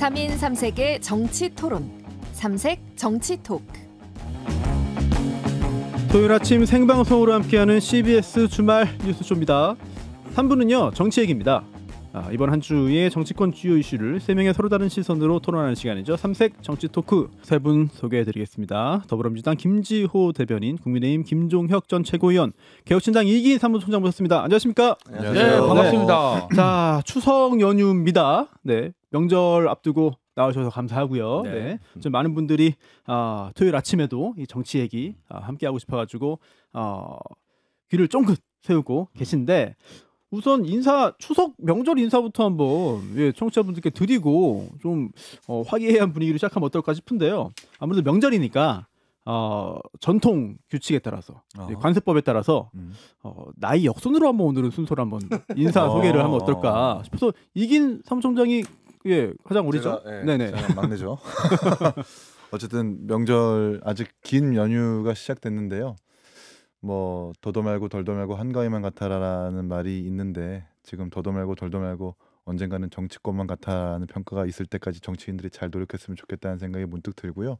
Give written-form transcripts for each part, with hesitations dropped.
3인 3색의 정치 토론, 삼색 정치 토크. 토요일 아침 생방송으로 함께하는 CBS 주말 뉴스쇼입니다. 3부는요, 정치 얘기입니다. 이번 한 주의 정치권 주요 이슈를 3명의 서로 다른 시선으로 토론하는 시간이죠. 삼색 정치 토크 세 분 소개해드리겠습니다. 더불어민주당 김지호 대변인, 국민의힘 김종혁 전 최고위원, 개혁신당 이기인 사무총장 모셨습니다. 안녕하십니까? 네, 반갑습니다. 네. 자, 추석 연휴입니다. 네, 명절 앞두고 나오셔서 감사하고요. 네. 좀 많은 분들이 토요일 아침에도 이 정치 얘기 함께 하고 싶어가지고 귀를 쫑긋 세우고 계신데, 우선 추석 명절 인사부터 한번 청취자분들께 드리고 좀 화기애애한 분위기로 시작하면 어떨까 싶은데요. 아무래도 명절이니까 전통 규칙에 따라서 관습법에 따라서 나이 역순으로 한번 오늘은 순서를 한번 인사 소개를 하면 어떨까 싶어서 이긴 사무총장이 가장 어리죠? 네네. 제가 막내죠. 어쨌든 명절 아직 긴 연휴가 시작됐는데요. 뭐 도도 말고 덜도 말고 한가위만 같아라는 말이 있는데, 지금 도도 말고 덜도 말고 언젠가는 정치권만 같아라는 평가가 있을 때까지 정치인들이 잘 노력했으면 좋겠다는 생각이 문득 들고요.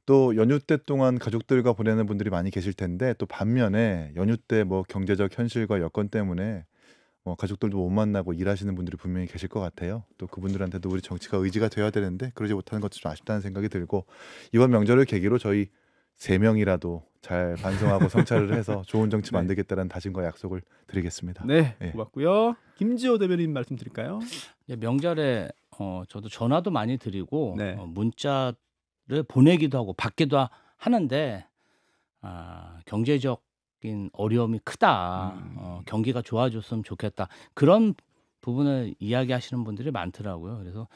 또 연휴 때 동안 가족들과 보내는 분들이 많이 계실 텐데, 또 반면에 연휴 때 뭐 경제적 현실과 여건 때문에 가족들도 못 만나고 일하시는 분들이 분명히 계실 것 같아요. 또 그분들한테도 우리 정치가 의지가 돼야 되는데 그러지 못하는 것도 좀 아쉽다는 생각이 들고, 이번 명절을 계기로 저희 3명이라도 잘 반성하고 성찰을 해서 좋은 정치 만들겠다는 다짐과 약속을 드리겠습니다. 네, 고맙고요. 김지호 대변인 말씀 드릴까요? 명절에 저도 전화도 많이 드리고 문자를 보내기도 하고 받기도 하는데, 경제적인 어려움이 크다. 경기가 좋아졌으면 좋겠다. 그런 부분을 이야기하시는 분들이 많더라고요. 그래서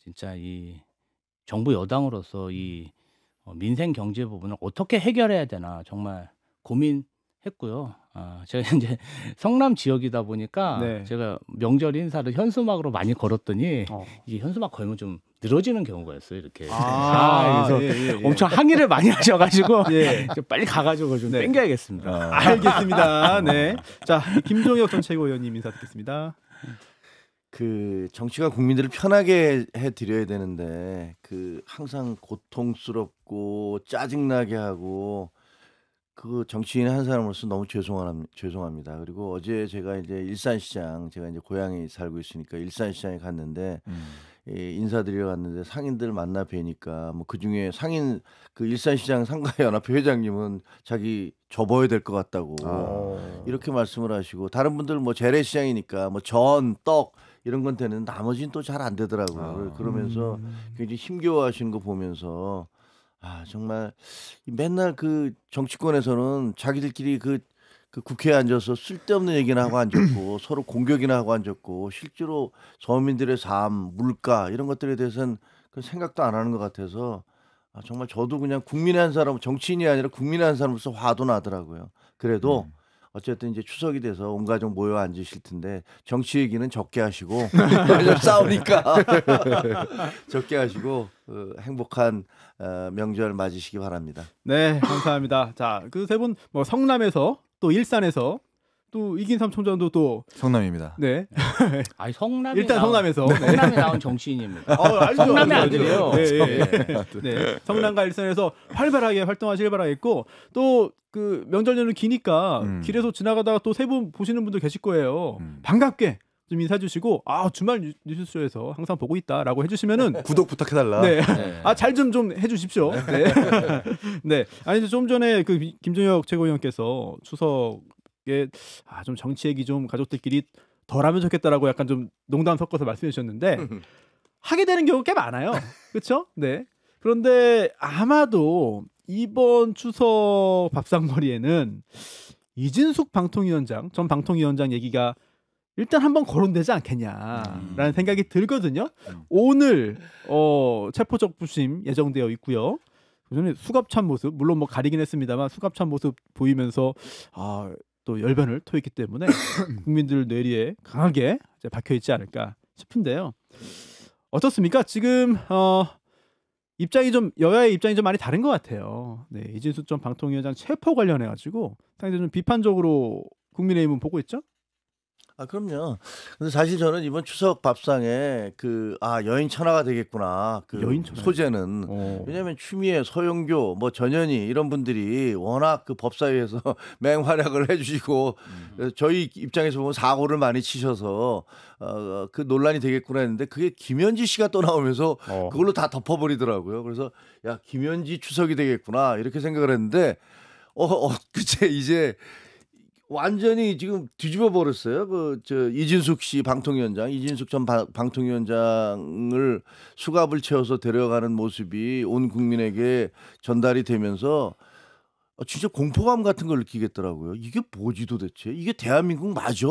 진짜 이 정부 여당으로서 이 민생 경제 부분을 어떻게 해결해야 되나 정말 고민했고요. 제가 이제 성남 지역이다 보니까 제가 명절 인사를 현수막으로 많이 걸었더니 이 현수막 걸면 좀 늘어지는 경우가 있어요. 이렇게. 그래서 엄청 항의를 많이 하셔가지고 빨리 가가지고 좀 땡겨야겠습니다. 알겠습니다. 네. 자, 김종혁 전 최고위원님 인사 듣겠습니다. 그 정치가 국민들을 편하게 해드려야 되는데 항상 고통스럽고 짜증나게 하고, 그 정치인 한 사람으로서 너무 죄송합니다. 그리고 어제 제가 이제 일산시장, 제가 이제 고향에 살고 있으니까 일산시장에 갔는데 인사드리러 갔는데 상인들 만나 뵈니까 뭐 그중에 상인 일산시장 상가연합회 회장님은 자기 접어야 될 것 같다고 이렇게 말씀을 하시고, 다른 분들 뭐 재래시장이니까 뭐 전, 떡 이런 건 되는데 나머지는 또 잘 안 되더라고요. 그러면서 굉장히 힘겨워하시는 거 보면서 정말 맨날 그 정치권에서는 자기들끼리 그 국회에 앉아서 쓸데없는 얘기나 하고 앉았고 서로 공격이나 하고 앉았고, 실제로 서민들의 삶, 물가 이런 것들에 대해서는 그 생각도 안 하는 것 같아서 정말 저도 그냥 국민의 한 사람, 정치인이 아니라 국민의 한 사람으로서 화도 나더라고요. 그래도 어쨌든 이제 추석이 돼서 온 가족 모여 앉으실 텐데 정치 얘기는 적게 하시고 싸우니까 적게 하시고 행복한 명절 맞으시기 바랍니다. 네, 감사합니다. 자, 그 세 분 뭐 성남에서 또 일산에서 또 이긴 사무총장도 또 성남입니다. 네. 아니 성남이 일단 성남에서 성남에 나온 정치인입니다. 알죠. 성남의 아들이에요. 네. 성남과 일산에서 활발하게 활동하시길 바라겠고, 또 그 명절 연휴 기니까 길에서 지나가다가 또 세 분 보시는 분들 계실 거예요. 반갑게 좀 인사해 주시고, 주말 뉴스쇼에서 항상 보고 있다라고 해주시면은 구독 부탁해달라. 네. 잘 좀 해주십시오. 네. 네. 아니 좀 전에 그 김종혁 최고위원께서 추석에 좀 정치 얘기 좀 가족들끼리 덜하면 좋겠다라고 약간 좀 농담 섞어서 말씀해 주셨는데 하게 되는 경우가 꽤 많아요. 그렇죠? 네. 그런데 아마도 이번 추석 밥상머리에는 이진숙 전 방통위원장 얘기가 일단 한번 거론되지 않겠냐라는 생각이 들거든요. 오늘 체포적부심 예정되어 있고요. 그전에 수갑찬 모습, 물론 뭐 가리긴 했습니다만 수갑찬 모습 보이면서 또 열변을 토했기 때문에 국민들 뇌리에 강하게 이제 박혀 있지 않을까 싶은데요. 어떻습니까? 지금 여야의 입장이 좀 많이 다른 것 같아요. 네, 이진숙 전 방통위원장 체포 관련해 가지고 상당히 좀 비판적으로 국민의힘은 보고 있죠? 아 그럼요. 근데 사실 저는 이번 추석 밥상에 여인 천하가 되겠구나. 여인 천하. 소재는 왜냐하면 추미애, 서영교, 뭐 전현희 이런 분들이 워낙 그 법사위에서 맹활약을 해주시고 저희 입장에서 보면 사고를 많이 치셔서 그 논란이 되겠구나 했는데 그게 김현지 씨가 또 나오면서 그걸로 다 덮어버리더라고요. 그래서 야 김현지 추석이 되겠구나 이렇게 생각을 했는데 그제 이제. 완전히 지금 뒤집어 버렸어요. 이진숙 씨 방통위원장, 이진숙 전 방통위원장을 수갑을 채워서 데려가는 모습이 온 국민에게 전달이 되면서 진짜 공포감 같은 걸 느끼겠더라고요. 이게 뭐지 도대체? 이게 대한민국 맞아?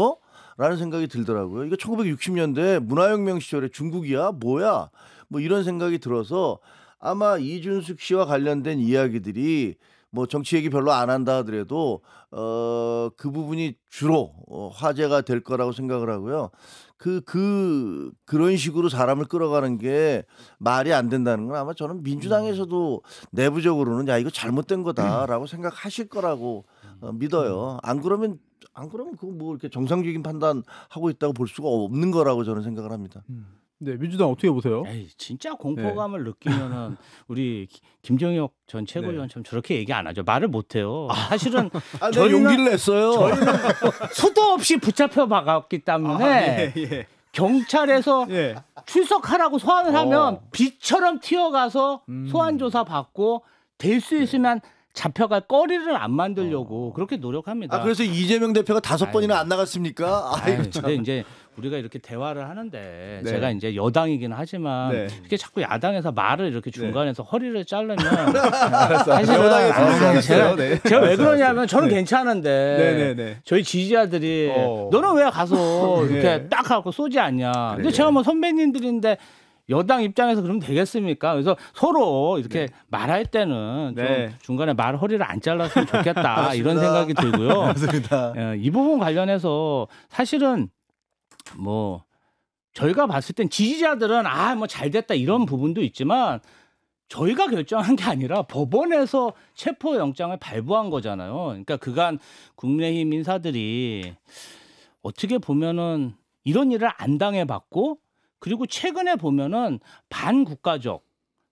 라는 생각이 들더라고요. 이거 1960년대 문화혁명 시절에 중국이야? 뭐야? 뭐 이런 생각이 들어서 아마 이준숙 씨와 관련된 이야기들이 뭐 정치 얘기 별로 안 한다 하더라도 그 부분이 주로 화제가 될 거라고 생각을 하고요. 그런 식으로 사람을 끌어가는 게 말이 안 된다는 건 아마 저는 민주당에서도 내부적으로는 야 이거 잘못된 거다라고 생각하실 거라고 믿어요. 안 그러면 그거 뭐 이렇게 정상적인 판단하고 있다고 볼 수가 없는 거라고 저는 생각을 합니다. 네, 민주당 어떻게 보세요? 에이, 진짜 공포감을 느끼면은 우리 김정혁 전 최고위원처럼 저렇게 얘기 안 하죠. 말을 못 해요. 사실은 저희는 용기를 냈어요. 저희는 수도 없이 붙잡혀 박았기 때문에 경찰에서 출석하라고 소환을 하면 비처럼 튀어가서 소환 조사 받고 될 수 있으면 잡혀갈 거리를 안 만들려고 그렇게 노력합니다. 그래서 이재명 대표가 5번이나 안 나갔습니까? 근데 이제 우리가 이렇게 대화를 하는데 제가 이제 여당이긴 하지만 이렇게 자꾸 야당에서 말을 이렇게 중간에서 허리를 자르면 사실은 제가 왜 그러냐면 저는 괜찮은데 저희 지지자들이 너는 왜 가서 이렇게 딱 하고 쏘지 않냐. 근데 제가 뭐 선배님들인데 여당 입장에서 그러면 되겠습니까? 그래서 서로 이렇게 말할 때는 좀 중간에 말 허리를 안 잘랐으면 좋겠다 이런 생각이 들고요. 맞습니다. 이 부분 관련해서 사실은 뭐 저희가 봤을 땐 지지자들은 뭐 잘 됐다 이런 부분도 있지만 저희가 결정한 게 아니라 법원에서 체포영장을 발부한 거잖아요. 그러니까 그간 국민의힘 인사들이 어떻게 보면은 이런 일을 안 당해봤고 그리고 최근에 보면은 반국가적,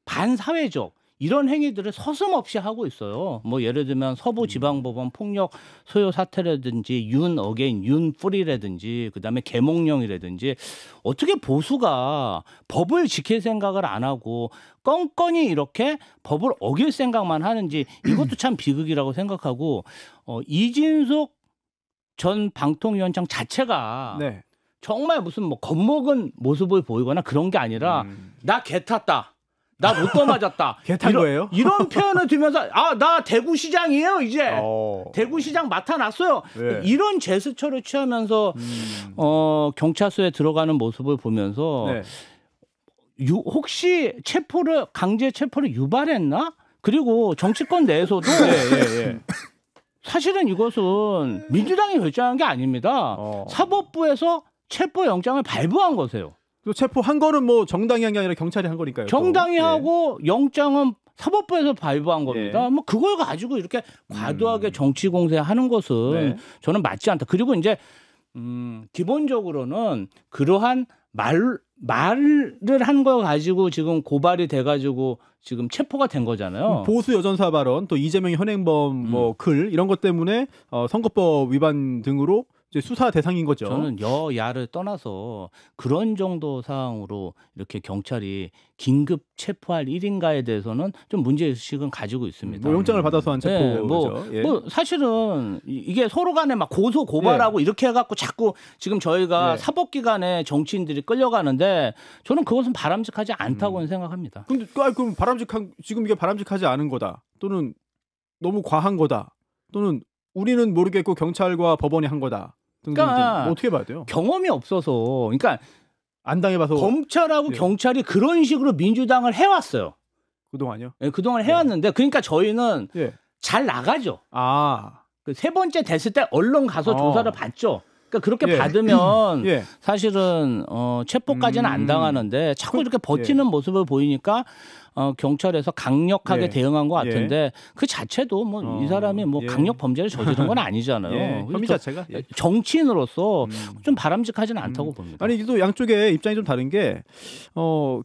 반사회적 이런 행위들을 서슴없이 하고 있어요. 뭐 예를 들면 서부지방법원 폭력 소요 사태라든지 윤 어게인, 윤 프리라든지 그다음에 계몽령이라든지 어떻게 보수가 법을 지킬 생각을 안 하고 껌껌이 이렇게 법을 어길 생각만 하는지 이것도 참 비극이라고 생각하고 이진숙 전 방통위원장 자체가 정말 무슨 뭐 겁먹은 모습을 보이거나 그런 게 아니라 나 개 탔다. 나 로또 맞았다. 개 탄 거예요? 이런 표현을 들면서 나 대구시장이에요 이제. 대구시장 맡아놨어요. 이런 제스처를 취하면서 경찰서에 들어가는 모습을 보면서 혹시 강제 체포를 유발했나? 그리고 정치권 내에서도 사실은 이것은 민주당이 결정한 게 아닙니다. 사법부에서 체포영장을 발부한 거세요. 체포한 거는 뭐 정당이 한 게 아니라 경찰이 한 거니까요. 정당이 하고 영장은 사법부에서 발부한 겁니다. 뭐 그걸 가지고 이렇게 과도하게 정치 공세하는 것은 저는 맞지 않다. 그리고 이제 기본적으로는 그러한 말을 한 거 가지고 지금 고발이 돼가지고 지금 체포가 된 거잖아요. 보수 여전사 발언, 또 이재명의 현행범 글 이런 것 때문에 선거법 위반 등으로 이제 수사 대상인 거죠. 저는 여야를 떠나서 그런 정도 사항으로 이렇게 경찰이 긴급 체포할 일인가에 대해서는 좀 문제의식은 가지고 있습니다. 뭐 영장을 받아서 한 체포죠. 뭐 사실은 이게 서로 간에 막 고소 고발하고 이렇게 해갖고 자꾸 지금 저희가 사법기관에 정치인들이 끌려가는데 저는 그것은 바람직하지 않다고 생각합니다. 근데 그럼 지금 이게 바람직하지 않은 거다. 또는 너무 과한 거다. 또는 우리는 모르겠고 경찰과 법원이 한 거다. 그러니까 뭐 어떻게 봐야 돼요? 경험이 없어서, 그러니까 안 당해봐서 검찰하고 경찰이 그런 식으로 민주당을 해왔어요. 그동안요? 그동안 해왔는데, 그러니까 저희는 잘 나가죠. 그 세 번째 됐을 때 얼른 가서 조사를 받죠. 그러니까 그렇게 예. 받으면 예. 사실은 체포까지는 안 당하는데 자꾸 이렇게 버티는 모습을 보이니까 경찰에서 강력하게 예. 대응한 것 같은데 그 자체도 뭐 이 사람이 뭐 예. 강력 범죄를 저지른 건 아니잖아요. 예. 혐의 자체가 예. 정치인으로서 좀 바람직하지는 않다고 봅니다. 아니 또 양쪽의 입장이 좀 다른 게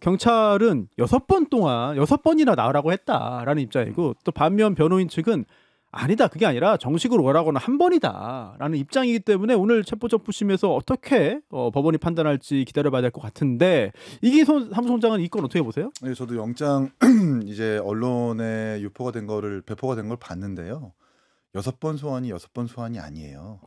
경찰은 6번이나 나오라고 했다라는 입장이고 또 반면 변호인 측은 아니다 그게 아니라 정식으로 오라고는 한 번이다라는 입장이기 때문에 오늘 체포정부심에서 어떻게 법원이 판단할지 기다려봐야 될 것 같은데 이기선 사무총장은 이 건 어떻게 보세요? 네, 저도 영장 이제 언론에 유포가 된 거를 배포가 된 걸 봤는데요. 6번 소환이 6번 소환이 아니에요.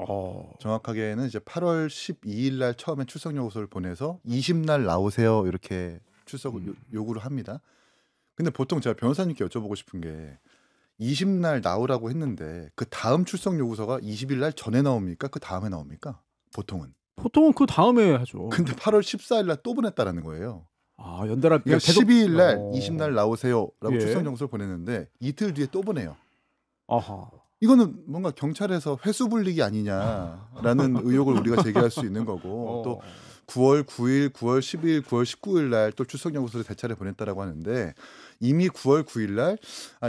정확하게는 이제 8월 12일 날 처음에 출석 요구서를 보내서 20날 나오세요 이렇게 출석 요구를 합니다. 근데 보통 제가 변호사님께 여쭤보고 싶은 게 20날 나오라고 했는데 그 다음 출석 요구서가 20일 날 전에 나옵니까? 그 다음에 나옵니까? 보통은 그 다음에 하죠. 근데 8월 14일 날 또 보냈다라는 거예요. 연달아 그러니까 12일 날 20날 20날 나오세요라고 예. 출석 요구서를 보냈는데 이틀 뒤에 또 보내요. 아하. 이거는 뭔가 경찰에서 회수 불리기 아니냐라는 의혹을 우리가 제기할 수 있는 거고 또 9월 9일, 9월 10일, 9월 19일 날 또 출석 요구서를 대차례 보냈다라고 하는데 이미 9월 9일 날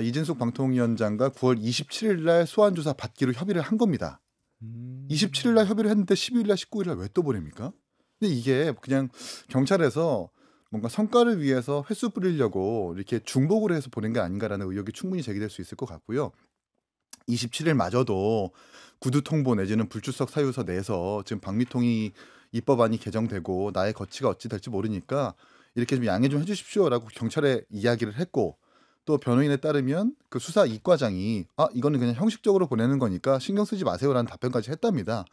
이진숙 방통위원장과 9월 27일 날 소환 조사 받기로 협의를 한 겁니다. 27일 날 협의를 했는데 12일 날 19일 날 왜 또 보냅니까? 근데 이게 그냥 경찰에서 뭔가 성과를 위해서 횟수 뿌리려고 이렇게 중복을 해서 보낸 게 아닌가라는 의혹이 충분히 제기될 수 있을 것 같고요. 27일마저도 구두 통보 내지는 불출석 사유서 내서 지금 방미통이 입법안이 개정되고 나의 거치가 어찌 될지 모르니까 이렇게 좀 양해 좀 해주십시오라고 경찰에 이야기를 했고 또 변호인에 따르면 그 수사 이과장이 이거는 그냥 형식적으로 보내는 거니까 신경 쓰지 마세요라는 답변까지 했답니다.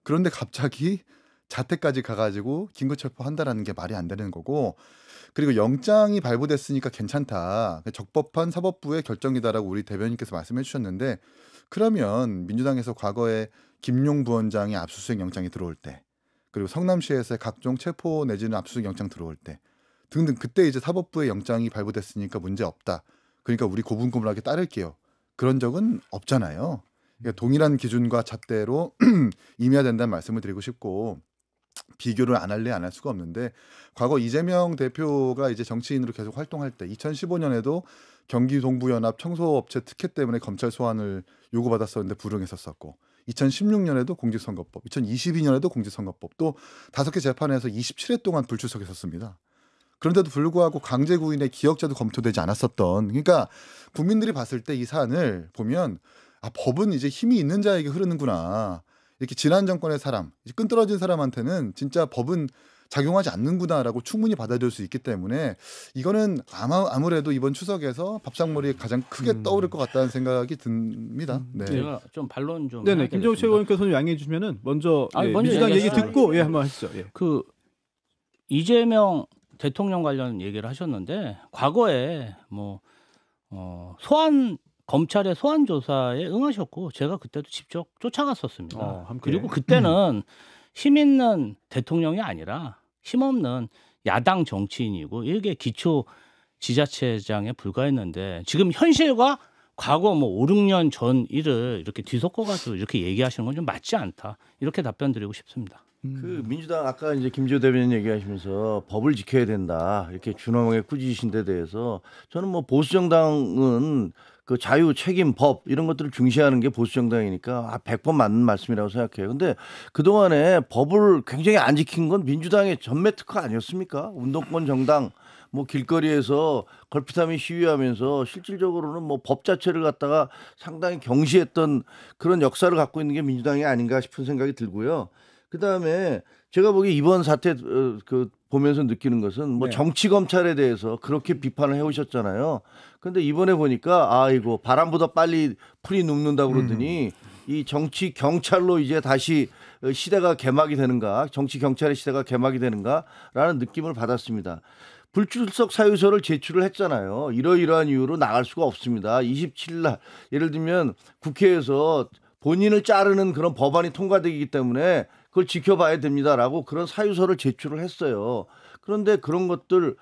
그런데 갑자기 자택까지 가가지고 긴급체포한다라는 게 말이 안 되는 거고 그리고 영장이 발부됐으니까 괜찮다. 적법한 사법부의 결정이다라고 우리 대변인께서 말씀해 주셨는데 그러면 민주당에서 과거에 김용 부원장의 압수수색 영장이 들어올 때 그리고 성남시에서의 각종 체포 내지는 압수수색 영장 들어올 때 등등 그때 이제 사법부의 영장이 발부됐으니까 문제 없다. 그러니까 우리 고분고분하게 따를게요. 그런 적은 없잖아요. 그러니까 동일한 기준과 잣대로 임해야 된다는 말씀을 드리고 싶고 비교를 안 할래 안 할 수가 없는데 과거 이재명 대표가 이제 정치인으로 계속 활동할 때 2015년에도 경기 동부연합 청소업체 특혜 때문에 검찰 소환을 요구받았었는데 불응했었었고 2016년에도 공직선거법, 2022년에도 공직선거법 또 5개 재판에서 27회 동안 불출석했었습니다. 그런데도 불구하고 강제 구인의 기억자도 검토되지 않았었던 그러니까 국민들이 봤을 때 이 사안을 보면 법은 이제 힘이 있는 자에게 흐르는구나. 이렇게 지난 정권의 사람, 이제 끈떨어진 사람한테는 진짜 법은 작용하지 않는구나라고 충분히 받아들일 수 있기 때문에 이거는 아무래도 이번 추석에서 밥상머리에 가장 크게 떠오를 것 같다는 생각이 듭니다. 네. 제가 좀 반론 좀. 네네. 김정욱 최고위원께서 양해해 주시면은 먼저 먼저 민주당 얘기 얘기하시죠. 듣고 한번 하시죠. 예. 그 이재명 대통령 관련 얘기를 하셨는데 과거에 뭐 소환 검찰의 소환 조사에 응하셨고 제가 그때도 직접 쫓아갔었습니다. 함께. 그리고 그때는 힘 있는 대통령이 아니라 힘없는 야당 정치인이고 이게 기초 지자체장에 불과했는데 지금 현실과 과거 뭐 5, 6년 전 일을 이렇게 뒤섞어가지고 이렇게 얘기하시는 건 좀 맞지 않다. 이렇게 답변드리고 싶습니다. 그 민주당 아까 이제 김지호 대변인 얘기하시면서 법을 지켜야 된다 이렇게 준엄하게 꾸짖으신 데 대해서 저는 뭐 보수 정당은 그 자유, 책임, 법 이런 것들을 중시하는 게 보수 정당이니까 100번 맞는 말씀이라고 생각해요. 근데 그동안에 법을 굉장히 안 지킨 건 민주당의 전매 특허 아니었습니까? 운동권 정당 뭐 길거리에서 걸핏하면 시위하면서 실질적으로는 뭐 법 자체를 갖다가 상당히 경시했던 그런 역사를 갖고 있는 게 민주당이 아닌가 싶은 생각이 들고요. 그다음에 제가 보기에 이번 사태 그 보면서 느끼는 것은 뭐 정치 검찰에 대해서 그렇게 비판을 해오셨잖아요. 그런데 이번에 보니까 이거 바람보다 빨리 풀이 눕는다 그러더니 이 정치 경찰로 이제 다시 시대가 개막이 되는가, 정치 경찰의 시대가 개막이 되는가라는 느낌을 받았습니다. 불출석 사유서를 제출을 했잖아요. 이러이러한 이유로 나갈 수가 없습니다. 27일 날 예를 들면 국회에서 본인을 자르는 그런 법안이 통과되기 때문에 그걸 지켜봐야 됩니다라고 그런 사유서를 제출을 했어요. 그런데 그런 것들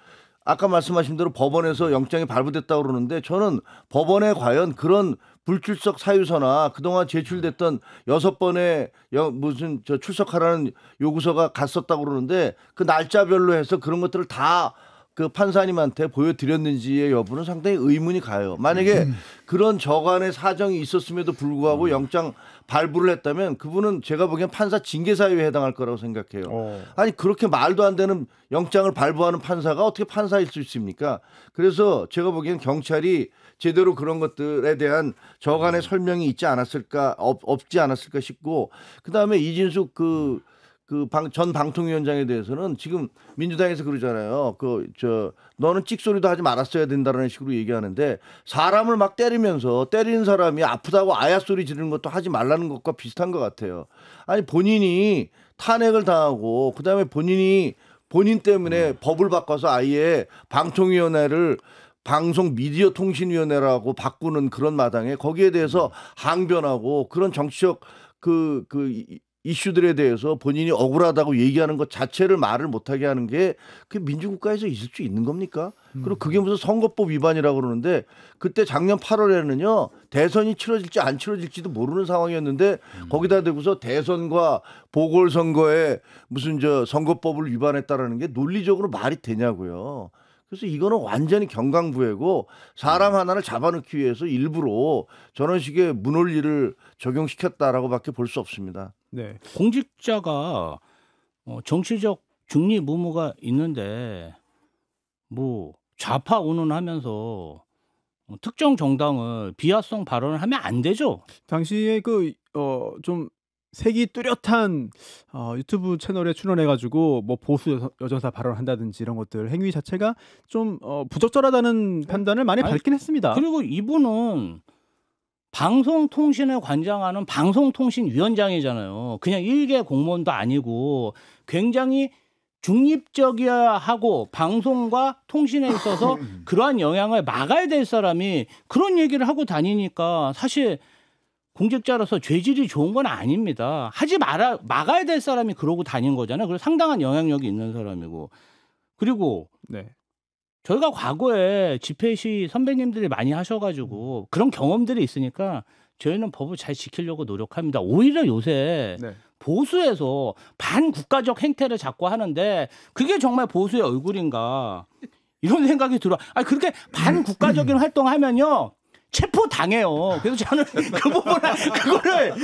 아까 말씀하신 대로 법원에서 영장이 발부됐다고 그러는데 저는 법원에 과연 그런 불출석 사유서나 그동안 제출됐던 6번의 무슨 저 출석하라는 요구서가 갔었다고 그러는데 그 날짜별로 해서 그런 것들을 다 그 판사님한테 보여드렸는지의 여부는 상당히 의문이 가요. 만약에 그런 저간의 사정이 있었음에도 불구하고 영장 발부를 했다면 그분은 제가 보기엔 판사 징계 사유에 해당할 거라고 생각해요. 아니 그렇게 말도 안 되는 영장을 발부하는 판사가 어떻게 판사일 수 있습니까? 그래서 제가 보기엔 경찰이 제대로 그런 것들에 대한 저간의 설명이 있지 않았을까 없지 않았을까 싶고 그다음에 이진숙 전 방통위원장에 대해서는 지금 민주당에서 그러잖아요. 너는 찍소리도 하지 말았어야 된다는 식으로 얘기하는데 사람을 막 때리면서 때리는 사람이 아프다고 아야 소리 지르는 것도 하지 말라는 것과 비슷한 것 같아요. 아니 본인이 탄핵을 당하고 그다음에 본인 때문에 법을 바꿔서 아예 방통위원회를 방송 미디어 통신위원회라고 바꾸는 그런 마당에 거기에 대해서 항변하고 그런 정치적 이슈들에 대해서 본인이 억울하다고 얘기하는 것 자체를 말을 못하게 하는 게 그 민주국가에서 있을 수 있는 겁니까? 그리고 그게 무슨 선거법 위반이라고 그러는데 그때 작년 8월에는요 대선이 치러질지 안 치러질지도 모르는 상황이었는데 거기다 대고서 대선과 보궐선거에 무슨 선거법을 위반했다라는 게 논리적으로 말이 되냐고요. 그래서 이거는 완전히 경강부회고 사람 하나를 잡아넣기 위해서 일부러 저런 식의 무논리를 적용시켰다라고밖에 볼 수 없습니다. 네. 공직자가 정치적 중립 의무가 있는데 뭐 좌파 운운하면서 특정 정당을 비하성 발언을 하면 안 되죠. 당시에 좀 색이 뚜렷한 유튜브 채널에 출연해가지고 뭐 보수 여전사 발언한다든지 이런 것들 행위 자체가 좀 부적절하다는 판단을 많이 밝긴 했습니다. 그리고 이분은 방송통신을 관장하는 방송통신위원장이잖아요. 그냥 일개 공무원도 아니고 굉장히 중립적이어야 하고 방송과 통신에 있어서 그러한 영향을 막아야 될 사람이 그런 얘기를 하고 다니니까 사실 공직자로서 죄질이 좋은 건 아닙니다. 막아야 될 사람이 그러고 다닌 거잖아요. 그리고 상당한 영향력이 있는 사람이고. 그리고 네. 저희가 과거에 집회 시 선배님들이 많이 하셔가지고 그런 경험들이 있으니까 저희는 법을 잘 지키려고 노력합니다. 오히려 요새 네. 보수에서 반국가적 행태를 자꾸 하는데 그게 정말 보수의 얼굴인가 이런 생각이 들어. 아니 그렇게 반국가적인 활동하면요. 체포 당해요. 그래서 저는 그거를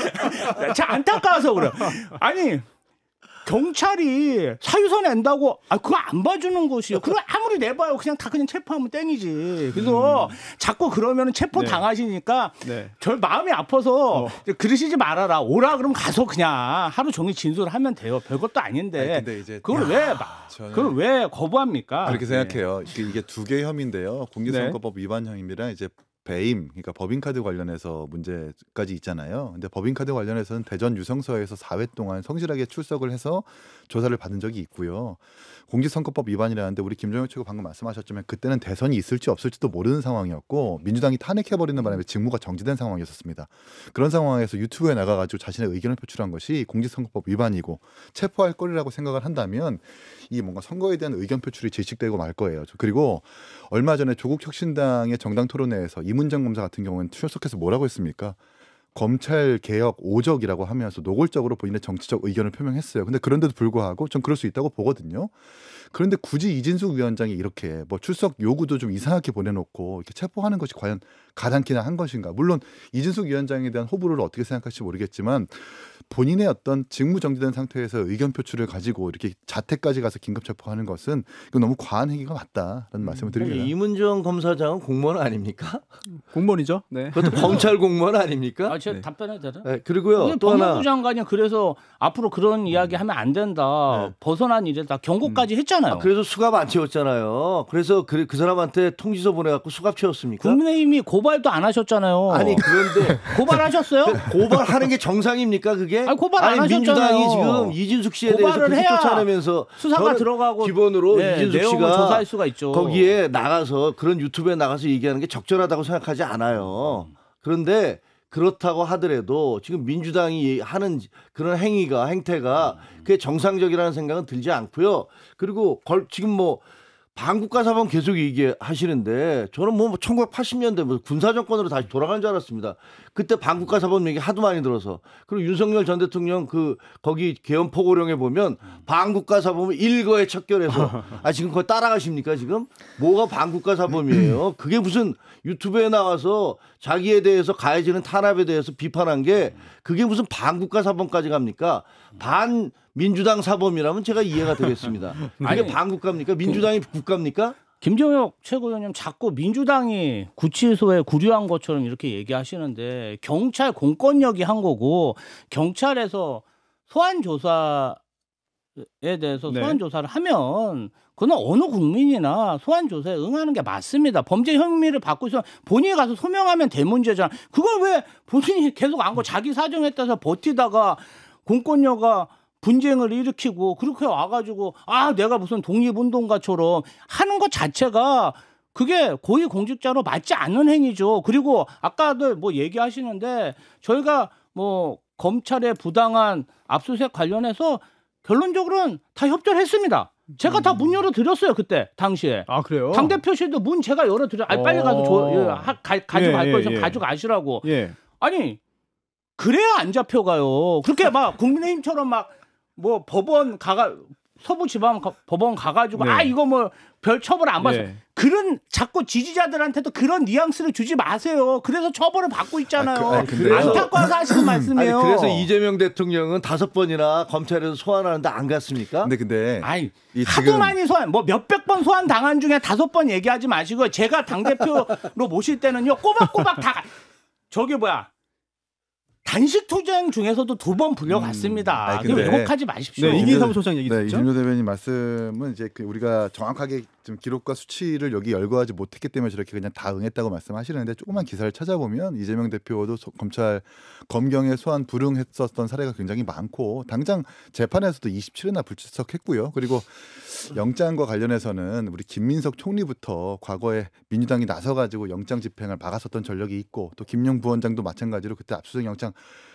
참 안타까워서 그래요. 아니 경찰이 사유서 낸다고 그거 안 봐주는 것이요. 그걸 아무리 내봐요. 그냥 체포하면 땡이지. 그래서 자꾸 그러면 체포 당하시니까 저 마음이 아파서 그러시지 말아라. 오라 그러면 가서 그냥 하루 종일 진술을 하면 돼요. 별것도 아닌데. 아니, 근데 이제 그걸 왜 거부합니까? 그렇게 생각해요. 이게 두 개의 혐의인데요. 공직선거법 위반 혐의랑 이제 배임, 그러니까 법인카드 관련해서 문제까지 있잖아요. 근데 법인카드 관련해서는 대전 유성서에서 4회 동안 성실하게 출석을 해서 조사를 받은 적이 있고요. 공직선거법 위반이라는데 우리 김종혁 최고 방금 말씀하셨지만 그때는 대선이 있을지 없을지도 모르는 상황이었고 민주당이 탄핵해버리는 바람에 직무가 정지된 상황이었습니다. 그런 상황에서 유튜브에 나가가지고 자신의 의견을 표출한 것이 공직선거법 위반이고 체포할 거리라고 생각을 한다면 이 뭔가 선거에 대한 의견 표출이 질식되고 말 거예요. 그리고 얼마 전에 조국혁신당의 정당 토론회에서 이문정 검사 같은 경우는 출석해서 뭐라고 했습니까? 검찰 개혁 오적이라고 하면서 노골적으로 본인의 정치적 의견을 표명했어요. 근데 그런데도 불구하고 전 그럴 수 있다고 보거든요. 그런데 굳이 이진숙 위원장이 이렇게 뭐 출석 요구도 좀 이상하게 보내놓고 이렇게 체포하는 것이 과연 가당키나 한 것인가? 물론 이진숙 위원장에 대한 호불호를 어떻게 생각할지 모르겠지만 본인의 어떤 직무 정지된 상태에서 의견 표출을 가지고 이렇게 자택까지 가서 긴급 체포하는 것은 이거 너무 과한 행위가 맞다라는 말씀을 드립니다. 이문정 검사장은 공무원 아닙니까? 공무원이죠. 네. 그것도 검찰 공무원 아닙니까? 제가 답변해도 되나? 네. 그리고요 또 법무부 하나 장관이 그래서 앞으로 그런 이야기 하면 안 된다. 벗어난 일이다. 경고까지 했잖아요. 그래서 수갑 안 채웠잖아요. 그래서 그 사람한테 통지서 보내갖고 수갑 채웠습니까? 국민의힘이 고발도 안 하셨잖아요. 아니 그런데 고발하셨어요? 고발하는 게 정상입니까 그게? 고발 안 하셨잖아요. 민주당이 지금 이진숙 씨에 대해서 그렇게 쫓아내면서 수사가 들어가고 기본으로 이진숙 씨가 조사할 수가 있죠. 거기에 나가서 그런 유튜브에 나가서 얘기하는 게 적절하다고 생각하지 않아요. 그런데 그렇다고 하더라도 지금 민주당이 하는 그런 행태가 그게 정상적이라는 생각은 들지 않고요. 그리고 지금 뭐 반국가 사범 계속 얘기하시는데 저는 뭐 1980년대 뭐 군사 정권으로 다시 돌아간 줄 알았습니다. 그때 반국가 사범 얘기 하도 많이 들어서. 그리고 윤석열 전 대통령 거기 개헌 포고령에 보면 반국가 사범을 일거에 척결해서 지금 그거 따라가십니까 지금? 뭐가 반국가 사범이에요? 그게 무슨 유튜브에 나와서 자기에 대해서 가해지는 탄압에 대해서 비판한 게 그게 무슨 반국가 사범까지 갑니까? 반민주당 사범이라면 제가 이해가 되겠습니다. 이게 반국가입니까? 민주당이 국가입니까? 김종혁 최고위원님 자꾸 민주당이 구치소에 구류한 것처럼 이렇게 얘기하시는데 경찰 공권력이 한 거고 경찰에서 소환 조사에 대해서 네. 소환 조사를 하면 그건 어느 국민이나 소환 조사에 응하는 게 맞습니다. 범죄 혐의를 받고 있으면 본인이 가서 소명하면 될 문제잖아. 그걸 왜 본인이 계속 안 거 자기 사정에 따라서 버티다가 공권력가 분쟁을 일으키고 그렇게 와가지고 내가 무슨 독립운동가처럼 하는 것 자체가 그게 고위공직자로 맞지 않는 행위죠. 그리고 아까도 뭐 얘기하시는데 저희가 뭐 검찰의 부당한 압수수색 관련해서 결론적으로는 다 협조를 했습니다. 제가 다 문 열어드렸어요 그때 당시에. 그래요? 당대표실도 문 제가 열어드려. 빨리 가서 가져갈 거 있으면 가져가시라고. 예. 아니 그래야 안 잡혀가요. 그렇게 막 국민의힘처럼 막 뭐 법원 서부지방 법원 가가지고 네. 이거 뭐 별 처벌 안 받았어. 네. 그런 자꾸 지지자들한테도 그런 뉘앙스를 주지 마세요. 그래서 처벌을 받고 있잖아요. 그래서- 안타까워서 하시는 말씀이에요. 그래서 이재명 대통령은 5번이나 검찰에서 소환하는데 안 갔습니까? 근데 이 하도 지금 많이 소환, 뭐 몇백 번 소환 당한 중에 5번 얘기하지 마시고 제가 당대표로 모실 때는요 꼬박꼬박 다 저기 단식 투쟁 중에서도 2번 불려갔습니다. 근데- 왜곡하지 마십시오. 네, 이기삼 소장 얘기 네, 듣죠? 이준호 대변인 말씀은 이제 우리가 정확하게 좀 기록과 수치를 여기 열거하지 못했기 때문에 저렇게 그냥 다 응했다고 말씀하시는데 조그만 기사를 찾아보면 이재명 대표도 검경에 소환 불응했었던 사례가 굉장히 많고 당장 재판에서도 27회나 불출석했고요. 그리고 영장과 관련해서는 우리 김민석 총리부터 과거에 민주당이 나서가지고 영장 집행을 막았었던 전력이 있고 또 김용 부원장도 마찬가지로 그때 압수수색 영장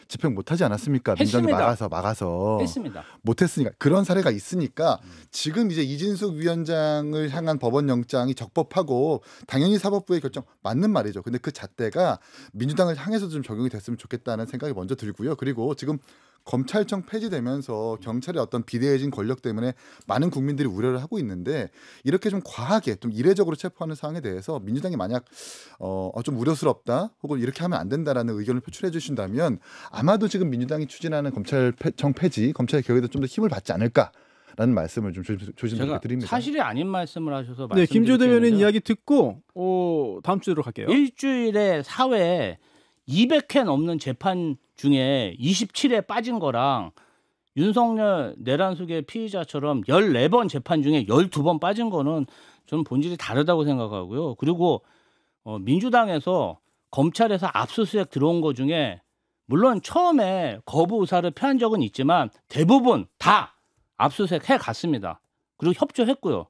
집행 못하지 않았습니까? 민주당이 했습니다. 막아서 했습니다. 못했으니까 그런 사례가 있으니까 지금 이제 이진숙 위원장을 향한 법원 영장이 적법하고 당연히 사법부의 결정 맞는 말이죠. 근데 그 잣대가 민주당을 향해서도 좀 적용이 됐으면 좋겠다는 생각이 먼저 들고요. 그리고 지금 검찰청 폐지되면서 경찰의 어떤 비대해진 권력 때문에 많은 국민들이 우려를 하고 있는데 이렇게 좀 과하게 좀 이례적으로 체포하는 상황에 대해서 민주당이 만약 좀 우려스럽다 혹은 이렇게 하면 안 된다라는 의견을 표출해 주신다면 아마도 지금 민주당이 추진하는 검찰청 폐지, 검찰의 개혁에도 좀 더 힘을 받지 않을까라는 말씀을 좀 조심스럽게 제가 드립니다. 사실이 아닌 말씀을 하셔서 네, 김조 대변인 말씀드리겠는데요. 이야기 듣고 다음 주로 갈게요. 일주일에 사회에 200회 넘는 재판 중에 27회 빠진 거랑 윤석열 내란숙의 피의자처럼 14번 재판 중에 12번 빠진 거는 저는 본질이 다르다고 생각하고요. 그리고 민주당에서 검찰에서 압수수색 들어온 거 중에 물론 처음에 거부 의사를 표한 적은 있지만 대부분 다 압수수색 해 갔습니다. 그리고 협조했고요.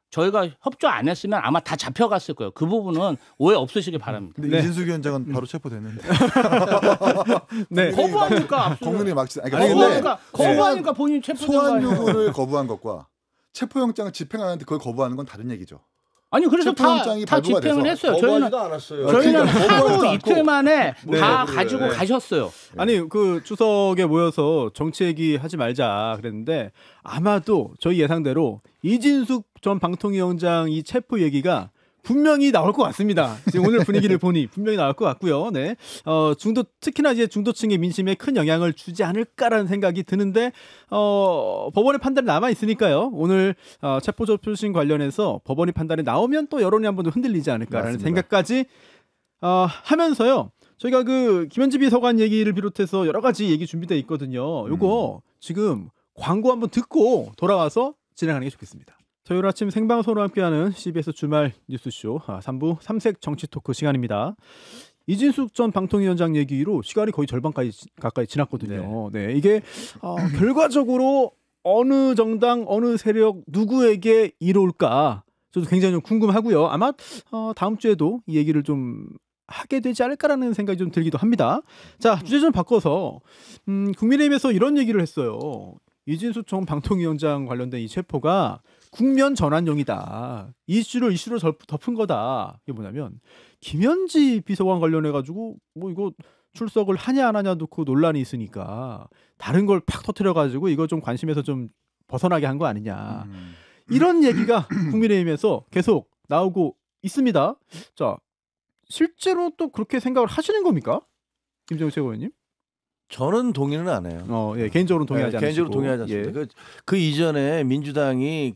저희가 협조 안 했으면 아마 다 잡혀갔을 거예요. 그 부분은 오해 없으시길 바랍니다. 근데 네. 이진숙 위원장은 바로 체포됐는데. 네. 거부하니까 압수수색. 국민이 막지. 거부하니까 본인 체포된 거 소환 아니에요. 요구를 거부한 것과 체포영장을 집행하는데 그걸 거부하는 건 다른 얘기죠. 아니 그래서 체포영장이 다 발부가 집행을 돼서 했어요. 저희는 거부하지도 않았어요. 그러니까 하루 거부하지도 이틀 않고. 만에 네. 다 가지고 가셨어요. 아니 그 추석에 모여서 정치 얘기 하지 말자 그랬는데 아마도 저희 예상대로 이진숙 전 방통위원장 이 체포 얘기가 분명히 나올 것 같습니다. 지금 오늘 분위기를 보니 분명히 나올 것 같고요. 네, 특히나 이제 중도층의 민심에 큰 영향을 주지 않을까라는 생각이 드는데 법원의 판단이 남아 있으니까요. 오늘 체포조 표심 관련해서 법원의 판단이 나오면 또 여론이 한번 흔들리지 않을까라는 맞습니다. 생각까지 하면서요. 저희가 그 김현지 비서관 얘기를 비롯해서 여러 가지 얘기 준비되어 있거든요. 요거 지금 광고 한번 듣고 돌아와서 진행하는 게 좋겠습니다. 토요일 아침 생방송으로 함께하는 CBS 주말 뉴스쇼 3부 삼색 정치 토크 시간입니다. 이진숙 전 방통위원장 얘기로 시간이 거의 절반까지 가까이 지났거든요. 네, 이게 결과적으로 어느 정당, 어느 세력, 누구에게 이룰까 저도 굉장히 좀 궁금하고요. 아마 다음 주에도 이 얘기를 좀 하게 되지 않을까라는 생각이 좀 들기도 합니다. 자, 주제 좀 바꿔서 국민의힘에서 이런 얘기를 했어요. 이진수 전 방통위원장 관련된 이 체포가 국면 전환용이다. 이슈로 덮은 거다. 이게 뭐냐면 김현지 비서관 관련해 가지고 뭐 이거 출석을 하냐 안 하냐 놓고 논란이 있으니까 다른 걸 팍 터뜨려 가지고 이거 좀 관심에서 좀 벗어나게 한 거 아니냐. 이런 얘기가 국민의힘에서 계속 나오고 있습니다. 자, 실제로 또 그렇게 생각을 하시는 겁니까? 김정일 최고위원님? 저는 동의는 안 해요. 예, 개인적으로 동의하지 않으시고. 개인적으로 동의하지 않습니다. 예. 그 이전에 민주당이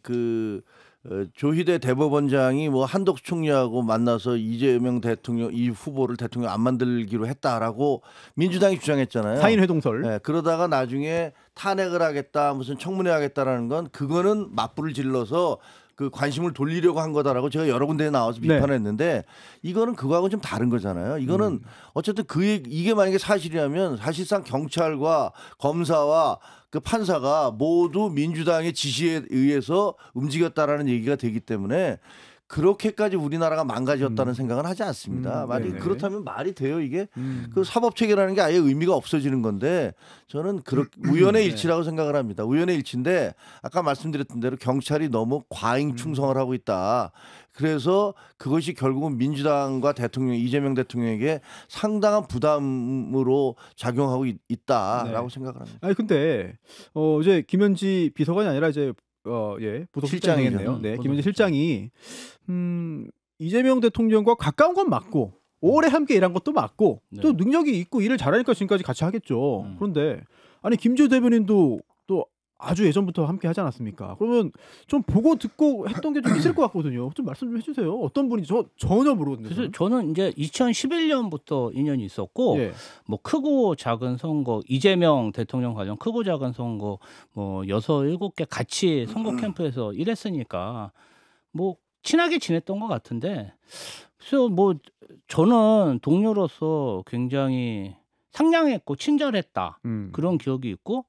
조희대 대법원장이 뭐 한덕수 총리하고 만나서 이재명 대통령 이 후보를 대통령 안 만들기로 했다라고 민주당이 주장했잖아요. 사인 회동설. 네, 그러다가 나중에 탄핵을 하겠다, 무슨 청문회 하겠다라는 건 그거는 맞불을 질러서 그 관심을 돌리려고 한 거다라고 제가 여러 군데에 나와서 비판했는데 이거는 그거하고 좀 다른 거잖아요. 이거는 어쨌든 이게 만약에 사실이라면 사실상 경찰과 검사와 그 판사가 모두 민주당의 지시에 의해서 움직였다라는 얘기가 되기 때문에 그렇게까지 우리나라가 망가졌다는 생각은 하지 않습니다. 만약 그렇다면 말이 돼요 이게? 그 사법 체계라는 게 아예 의미가 없어지는 건데 저는 우연의 일치라고 생각을 합니다. 우연의 일치인데 아까 말씀드렸던 대로 경찰이 너무 과잉 충성을 하고 있다. 그래서 그것이 결국은 민주당과 이재명 대통령에게 상당한 부담으로 작용하고 있다라고 생각을 합니다. 아니 근데 이제 김현지 비서관이 아니라 이제 부속실장이 되겠네요. 네, 김현지 실장이 이재명 대통령과 가까운 건 맞고 오래 함께 일한 것도 맞고 또 능력이 있고 일을 잘하니까 지금까지 같이 하겠죠. 그런데 아니 김재호 대변인도 또 아주 예전부터 함께 하지 않았습니까? 그러면 좀 보고 듣고 했던 게 좀 있을 것 같거든요. 좀 말씀 좀 해주세요. 어떤 분인지 전혀 모르거든요. 그래서 저는 이제 2011년부터 인연이 있었고 뭐 크고 작은 선거 이재명 대통령 관련 크고 작은 선거 뭐 6, 7개 같이 선거 캠프에서 일했으니까 뭐 친하게 지냈던 것 같은데 그래서 뭐 저는 동료로서 굉장히 상냥했고 친절했다 그런 기억이 있고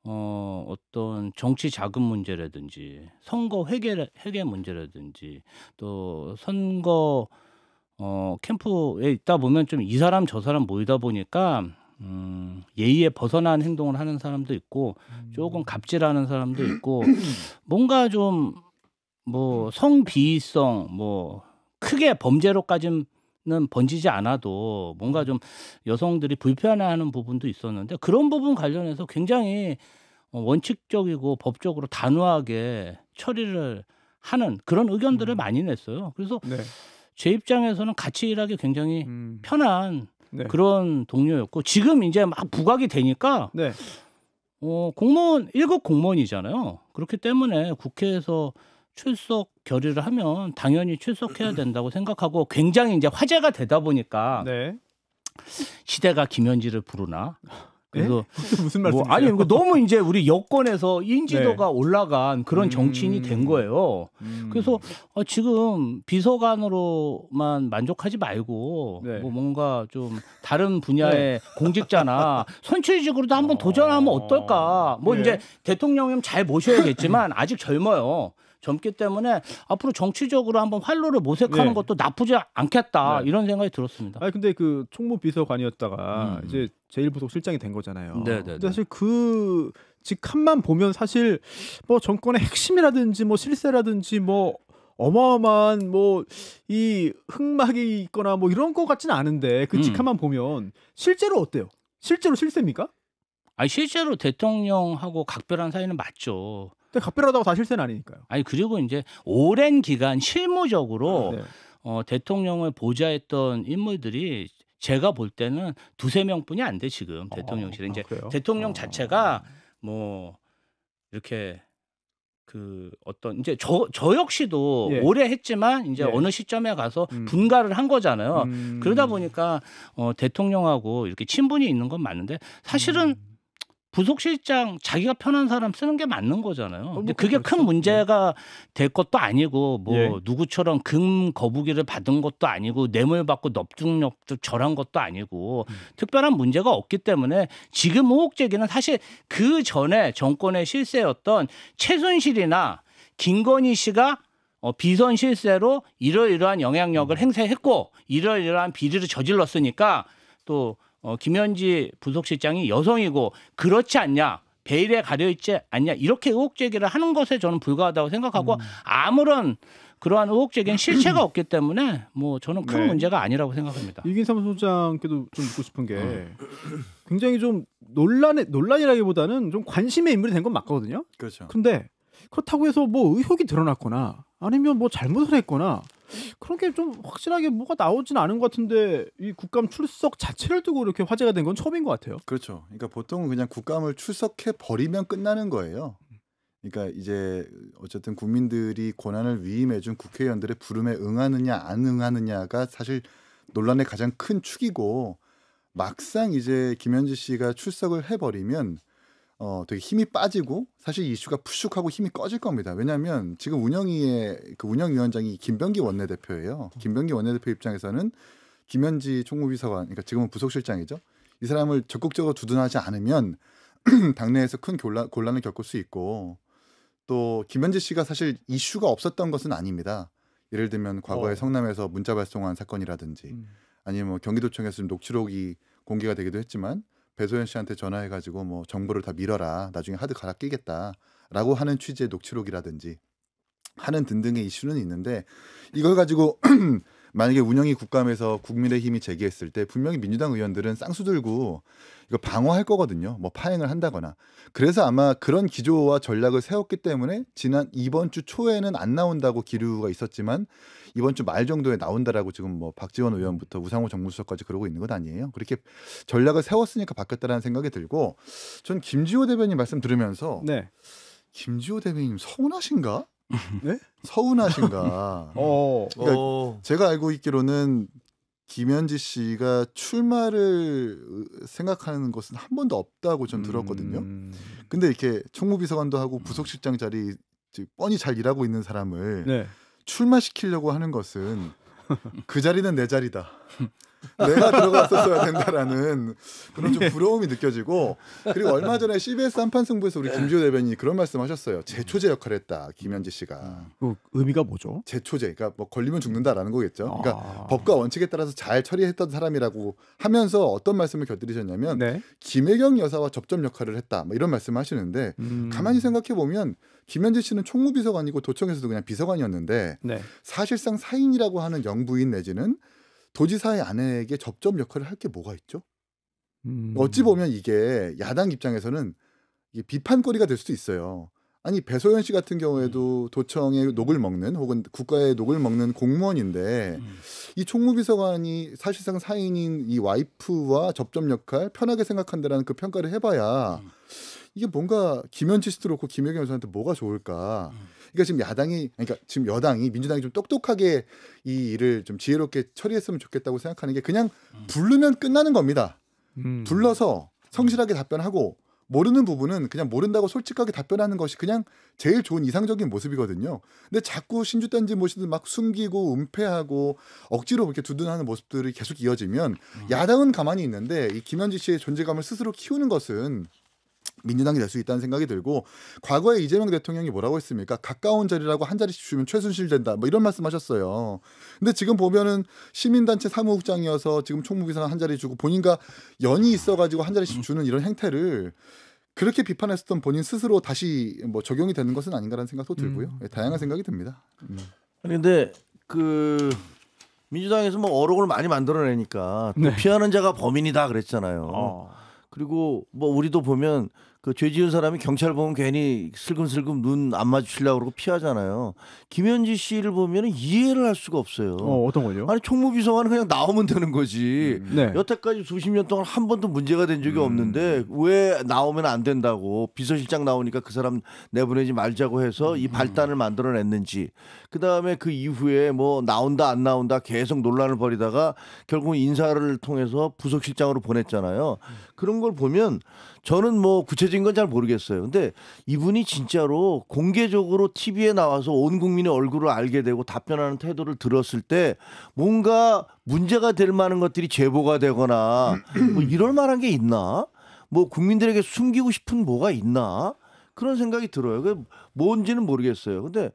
어떤 정치 자금 문제라든지 선거 회계 문제라든지 또 선거 캠프에 있다 보면 좀 이 사람 저 사람 모이다 보니까 예의에 벗어난 행동을 하는 사람도 있고 조금 갑질하는 사람도 있고 뭔가 좀 뭐 성비위성 뭐 크게 범죄로까지는 번지지 않아도 뭔가 좀 여성들이 불편해하는 부분도 있었는데 그런 부분 관련해서 굉장히 원칙적이고 법적으로 단호하게 처리를 하는 그런 의견들을 많이 냈어요. 그래서 제 입장에서는 같이 일하기 굉장히 편한 그런 동료였고 지금 이제 막 부각이 되니까 공무원 1급 공무원이잖아요. 그렇기 때문에 국회에서 출석 결의를 하면 당연히 출석해야 된다고 생각하고 굉장히 이제 화제가 되다 보니까 시대가 김현지를 부르나 그래서 무슨 말씀이세요? 아니 너무 이제 우리 여권에서 인지도가 올라간 그런 정치인이 된 거예요. 그래서 지금 비서관으로만 만족하지 말고 뭐 뭔가 좀 다른 분야의 공직자나 선출직으로도 한번 도전하면 어떨까? 뭐 이제 대통령님 잘 모셔야겠지만 아직 젊어요. 젊기 때문에 앞으로 정치적으로 한번 활로를 모색하는 것도 나쁘지 않겠다 이런 생각이 들었습니다. 아니 근데 그 총무비서관이었다가 이제 제1부속실장이 된 거잖아요. 근데 사실 그 직함만 보면 사실 뭐 정권의 핵심이라든지 뭐 실세라든지 뭐 어마어마한 뭐 이 흑막이 있거나 뭐 이런 것 같지는 않은데 그 직함만 보면 실제로 어때요? 실제로 실세입니까? 아니 실제로 대통령하고 각별한 사이는 맞죠. 근데 각별하다고 다 실세는 아니니까요. 아니 그리고 이제 오랜 기간 실무적으로 대통령을 보좌했던 인물들이 제가 볼 때는 2-3명뿐이 안 돼 지금 대통령실에 이제 대통령 자체가 뭐 이렇게 그 어떤 이제 저 역시도 오래 했지만 이제 어느 시점에 가서 분가를 한 거잖아요. 그러다 보니까 대통령하고 이렇게 친분이 있는 건 맞는데 사실은 부속실장 자기가 편한 사람 쓰는 게 맞는 거잖아요. 근데 그게 큰 문제가 될 것도 아니고 뭐 누구처럼 금 거부기를 받은 것도 아니고 뇌물 받고 넙죽넙죽 절한 것도 아니고 특별한 문제가 없기 때문에 지금 의혹 제기는 사실 그 전에 정권의 실세였던 최순실이나 김건희 씨가 비선 실세로 이러이러한 영향력을 행사했고 이러이러한 비리를 저질렀으니까 또 김현지 부속실장이 여성이고 그렇지 않냐 베일에 가려 있지 않냐 이렇게 의혹 제기를 하는 것에 저는 불과하다고 생각하고 아무런 그러한 의혹 제기는 실체가 없기 때문에 뭐 저는 큰 네. 문제가 아니라고 생각합니다. 이긴 사무소장께도 좀 묻고 싶은 게 굉장히 좀 논란이라기보다는 좀 관심의 인물이 된 건 맞거든요. 그렇죠. 근데 그렇다고 해서 뭐 의혹이 드러났거나 아니면 뭐 잘못을 했거나 그런 게 좀 확실하게 뭐가 나오진 않은 것 같은데 이 국감 출석 자체를 두고 이렇게 화제가 된 건 처음인 것 같아요. 그렇죠. 그러니까 보통은 그냥 국감을 출석해 버리면 끝나는 거예요. 그러니까 이제 어쨌든 국민들이 권한을 위임해준 국회의원들의 부름에 응하느냐 안 응하느냐가 사실 논란의 가장 큰 축이고 막상 이제 김현지 씨가 출석을 해버리면 되게 힘이 빠지고 사실 이슈가 푸슉하고 힘이 꺼질 겁니다. 왜냐하면 지금 운영위의 그 운영위원장이 김병기 원내대표예요. 김병기 원내대표 입장에서는 김현지 총무비서관, 그러니까 지금은 부속실장이죠. 이 사람을 적극적으로 두둔하지 않으면 당내에서 큰 곤란을 겪을 수 있고 또 김현지 씨가 사실 이슈가 없었던 것은 아닙니다. 예를 들면 과거에 성남에서 문자 발송한 사건이라든지 아니면 뭐 경기도청에서 좀 녹취록이 공개가 되기도 했지만 배소연 씨한테 전화해가지고 뭐 정보를 다 밀어라 나중에 하드 갈아 끼겠다라고 하는 취지의 녹취록이라든지 하는 등등의 이슈는 있는데 이걸 가지고 만약에 운영위 국감에서 국민의힘이 제기했을 때 분명히 민주당 의원들은 쌍수 들고 이거 방어할 거거든요. 뭐 파행을 한다거나. 그래서 아마 그런 기조와 전략을 세웠기 때문에 이번 주 초에는 안 나온다고 기류가 있었지만 이번 주 말 정도에 나온다라고 지금 뭐 박지원 의원부터 우상호 정무수석까지 그러고 있는 건 아니에요. 그렇게 전략을 세웠으니까 바뀌었다라는 생각이 들고 전 김지호 대변인 말씀 들으면서 네. 김지호 대변인 서운하신가? 네? 서운하신가? 그러니까 제가 알고 있기로는 김현지 씨가 출마를 생각하는 것은 한 번도 없다고 전 들었거든요. 근데 이렇게 총무비서관도 하고 부속실장 자리 뻔히 잘 일하고 있는 사람을 네. 출마시키려고 하는 것은 그 자리는 내 자리다. 내가 들어갔었어야 된다라는 그런 좀 부러움이 느껴지고 그리고 얼마 전에 CBS 한판 승부에서 우리 김지호 대변인이 그런 말씀하셨어요. 제초제 역할을 했다 김현지 씨가. 그 의미가 뭐죠? 제초제, 그러니까 뭐 걸리면 죽는다라는 거겠죠. 그러니까 법과 원칙에 따라서 잘 처리했던 사람이라고 하면서 어떤 말씀을 곁들이셨냐면 네. 김혜경 여사와 접점 역할을 했다. 뭐 이런 말씀하시는데 가만히 생각해 보면 김현지 씨는 총무비서관이고 도청에서도 그냥 비서관이었는데 네. 사실상 사인이라고 하는 영부인 내지는 도지사의 아내에게 접점 역할을 할 게 뭐가 있죠? 어찌 보면 이게 야당 입장에서는 이게 비판거리가 될 수도 있어요. 아니 배소연 씨 같은 경우에도 도청의 녹을 먹는 혹은 국가의 녹을 먹는 공무원인데 이 총무비서관이 사실상 사인인 이 와이프와 접점 역할 편하게 생각한다라는 그 평가를 해봐야 이게 뭔가 김현지 씨도 그렇고 김혜경 여사한테 뭐가 좋을까? 그러니까 지금 그러니까 지금 여당이 민주당이 좀 똑똑하게 이 일을 좀 지혜롭게 처리했으면 좋겠다고 생각하는 게 그냥 부르면 끝나는 겁니다. 불러서 성실하게 답변하고 모르는 부분은 그냥 모른다고 솔직하게 답변하는 것이 그냥 제일 좋은 이상적인 모습이거든요. 근데 자꾸 신주단지 모시듯 막 숨기고 은폐하고 억지로 그렇게 두둔하는 모습들이 계속 이어지면 야당은 가만히 있는데 이 김현지 씨의 존재감을 스스로 키우는 것은 민주당이 될 수 있다는 생각이 들고 과거에 이재명 대통령이 뭐라고 했습니까? 가까운 자리라고 한 자리씩 주면 최순실 된다. 뭐 이런 말씀하셨어요. 근데 지금 보면은 시민단체 사무국장이어서 지금 총무비서관 한 자리 주고 본인과 연이 있어가지고 한 자리씩 주는 이런 행태를 그렇게 비판했었던 본인 스스로 다시 뭐 적용이 되는 것은 아닌가라는 생각도 들고요. 다양한 생각이 듭니다. 아니 근데 그 민주당에서 뭐 어록을 많이 만들어내니까 또 피하는 자가 범인이다 그랬잖아요. 그리고 뭐 우리도 보면 그 죄 지은 사람이 경찰 보면 괜히 슬금슬금 눈 안 마주치려고 그러고 피하잖아요. 김현지 씨를 보면 이해를 할 수가 없어요. 어떤 거요? 아니 총무비서관은 그냥 나오면 되는 거지. 네. 여태까지 수십 년 동안 한 번도 문제가 된 적이 없는데 왜 나오면 안 된다고 비서실장 나오니까 그 사람 내보내지 말자고 해서 이 발단을 만들어냈는지 그다음에 그 이후에 뭐 나온다 안 나온다 계속 논란을 벌이다가 결국 인사를 통해서 부속실장으로 보냈잖아요. 그런 걸 보면 저는 뭐 구체적인 건 잘 모르겠어요. 근데 이분이 진짜로 공개적으로 TV에 나와서 온 국민의 얼굴을 알게 되고 답변하는 태도를 들었을 때 뭔가 문제가 될 만한 것들이 제보가 되거나 뭐 이럴 만한 게 있나? 뭐 국민들에게 숨기고 싶은 뭐가 있나? 그런 생각이 들어요. 그 뭔지는 모르겠어요. 근데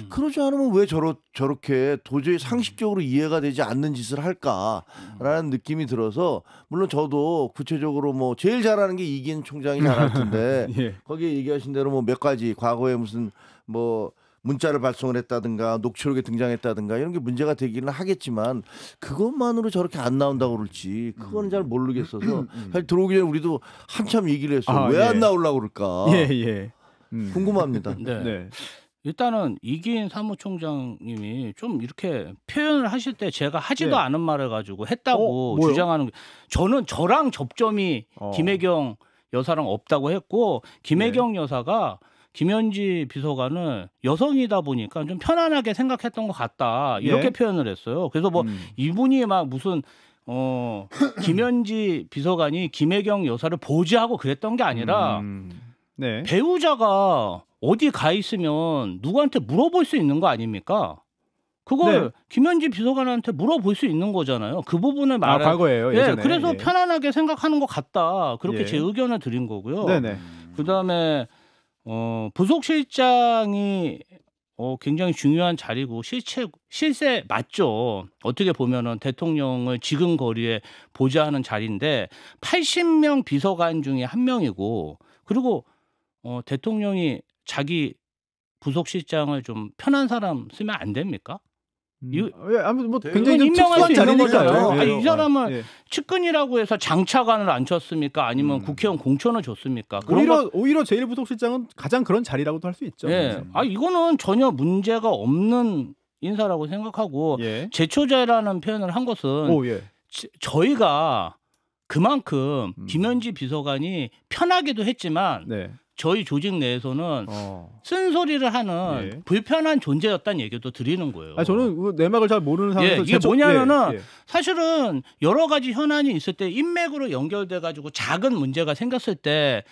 그러지 않으면 왜 저렇게 도저히 상식적으로 이해가 되지 않는 짓을 할까라는 느낌이 들어서 물론 저도 구체적으로 뭐 제일 잘하는 게 이기인 총장이 잘할 텐데 예. 거기에 얘기하신 대로 뭐 몇 가지 과거에 무슨 뭐 문자를 발송을 했다든가 녹취록에 등장했다든가 이런 게 문제가 되기는 하겠지만 그것만으로 저렇게 안 나온다고 그럴지 그거는 잘 모르겠어서 사실 들어오기 전에 우리도 한참 얘기를 했어요. 왜 안 나오려고 그럴까 예. 궁금합니다. 네. 네. 일단은 이기인 사무총장님이 좀 이렇게 표현을 하실 때 제가 하지도 네. 않은 말을 가지고 했다고 뭐요? 주장하는 게 저는 저랑 접점이 김혜경 여사랑 없다고 했고 김혜경 여사가 김현지 비서관을 여성이다 보니까 좀 편안하게 생각했던 것 같다 이렇게 예. 표현을 했어요. 그래서 뭐 이분이 막 무슨 김현지 비서관이 김혜경 여사를 보좌하고 그랬던 게 아니라 네. 배우자가 어디 가 있으면 누구한테 물어볼 수 있는 거 아닙니까? 그걸 네. 김현지 비서관한테 물어볼 수 있는 거잖아요. 그 부분을 말해. 과거에요. 예, 예전에. 그래서 예. 편안하게 생각하는 것 같다. 그렇게 예. 제 의견을 드린 거고요. 네네. 그다음에 부속실장이 굉장히 중요한 자리고 실세 맞죠. 어떻게 보면은 대통령을 지금 거리에 보좌하는 자리인데 80명 비서관 중에 한 명이고 그리고 대통령이 자기 부속실장을 좀 편한 사람 쓰면 안 됩니까? 아무튼 뭐 이건 굉장히 좀 임명할 수 특수한 있는 자리니까요. 거잖아요. 예. 아니, 이 사람은 예. 측근이라고 해서 장차관을 안 쳤습니까? 아니면 국회의원 공천을 줬습니까? 그런 오히려 제1부속실장은 가장 그런 자리라고도 할 수 있죠. 예. 이거는 전혀 문제가 없는 인사라고 생각하고 예. 제초제라는 표현을 한 것은 오 예. 저희가 그만큼 김현지 비서관이 편하기도 했지만 네. 저희 조직 내에서는 쓴소리를 하는 예. 불편한 존재였다는 얘기도 드리는 거예요. 저는 그 내막을 잘 모르는 상황에서 이게 뭐냐면은 예. 사실은 여러 가지 현안이 있을 때 인맥으로 연결돼 가지고 작은 문제가 생겼을 때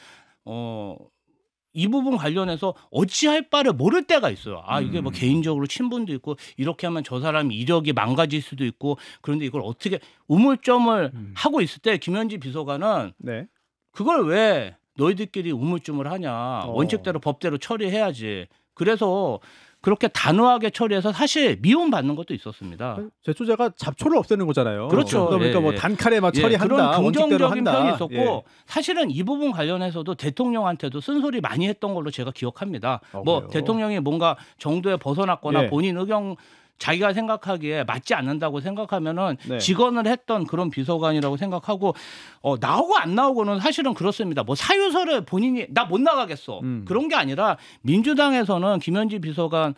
이 부분 관련해서 어찌할 바를 모를 때가 있어요. 이게 뭐 개인적으로 친분도 있고 이렇게 하면 저 사람 이력이 망가질 수도 있고 그런데 이걸 어떻게 우물점을 하고 있을 때 김현지 비서관은 네. 그걸 왜 너희들끼리 우물쭈물 하냐. 원칙대로 법대로 처리해야지. 그래서 그렇게 단호하게 처리해서 사실 미움받는 것도 있었습니다. 제초제가 잡초를 없애는 거잖아요. 그렇죠. 그러니까 예, 뭐 예. 단칼에 막 처리한다. 그런 원칙대로 긍정적인 한다. 편이 있었고 예. 사실은 이 부분 관련해서도 대통령한테도 쓴소리 많이 했던 걸로 제가 기억합니다. 뭐 그래요? 대통령이 뭔가 정도에 벗어났거나 예. 본인 의견 자기가 생각하기에 맞지 않는다고 생각하면은 네. 직언을 했던 그런 비서관이라고 생각하고 나오고 안 나오고는 사실은 그렇습니다. 뭐 사유서를 본인이 나 못 나가겠어 그런 게 아니라 민주당에서는 김현지 비서관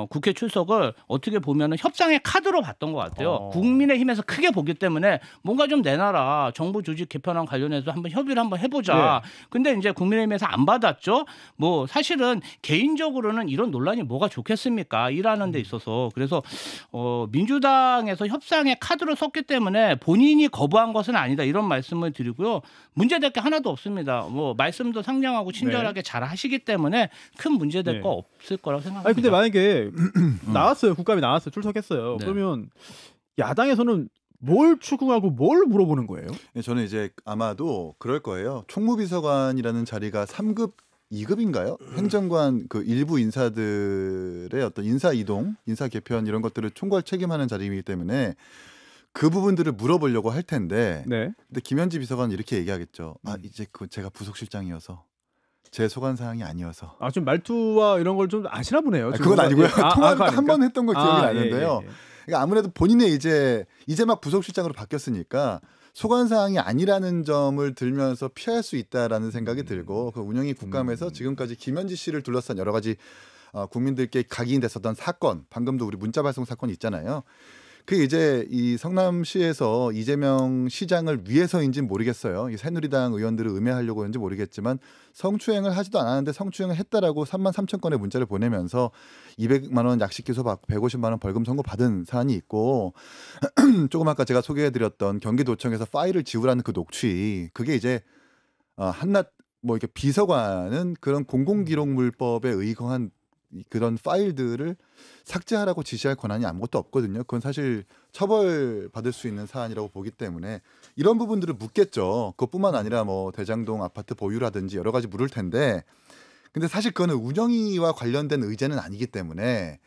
국회 출석을 어떻게 보면은 협상의 카드로 봤던 것 같아요. 국민의힘에서 크게 보기 때문에 뭔가 좀 내놔라. 정부 조직 개편안 관련해서 한번 협의를 한번 해보자. 근데 이제 국민의힘에서 안 받았죠. 뭐 사실은 개인적으로는 이런 논란이 뭐가 좋겠습니까? 일하는 데 있어서. 그래서 민주당에서 협상의 카드로 썼기 때문에 본인이 거부한 것은 아니다. 이런 말씀을 드리고요. 문제될 게 하나도 없습니다. 뭐 말씀도 상냥하고 친절하게 잘 하시기 때문에 큰 문제될 거 없을 거라고 생각합니다. 아니 근데 만약에 나왔어요. 국감이 나왔어요. 출석했어요. 네. 그러면 야당에서는 뭘 추궁하고 뭘 물어보는 거예요? 저는 이제 아마도 그럴 거예요. 총무비서관이라는 자리가 3급 2급인가요? 행정관 그 일부 인사들의 어떤 인사 이동, 인사 개편 이런 것들을 총괄 책임하는 자리이기 때문에 그 부분들을 물어보려고 할 텐데 네. 근데 김현지 비서관은 이렇게 얘기하겠죠. 이제 그 제가 부속실장이어서 제 소관 사항이 아니어서. 좀 말투와 이런 걸 좀 아시나 보네요. 그건 아니고요. 통화도 그러니까? 한 번 했던 거 기억이 나는데요. 예. 그러니까 아무래도 본인의 이제 막 부속실장으로 바뀌었으니까 소관 사항이 아니라는 점을 들면서 피할 수 있다라는 생각이 들고 그 운영위 국감에서 지금까지 김현지 씨를 둘러싼 여러 가지 국민들께 각인됐었던 사건, 방금도 우리 문자 발송 사건이 있잖아요. 그 이제 이 성남시에서 이재명 시장을 위해서인지는 모르겠어요. 이 새누리당 의원들을 음해하려고 했는지 모르겠지만 성추행을 하지도 않았는데 성추행을 했다라고 33,000건의 문자를 보내면서 200만 원 약식 기소 받고 150만 원 벌금 선고 받은 사안이 있고 조금 아까 제가 소개해드렸던 경기도청에서 파일을 지우라는 그 녹취 그게 이제 한낱 뭐 이렇게 비서관은 그런 공공기록물법에 의거한 그런 파일들을 삭제하라고 지시할 권한이 아무것도 없거든요. 그건 사실 처벌받을 수 있는 사안이라고 보기 때문에 이런 부분들을 묻겠죠. 그것뿐만 아니라 뭐 대장동 아파트 보유라든지 여러 가지 물을 텐데, 근데 사실 그거는 운영위와 관련된 의제는 아니기 때문에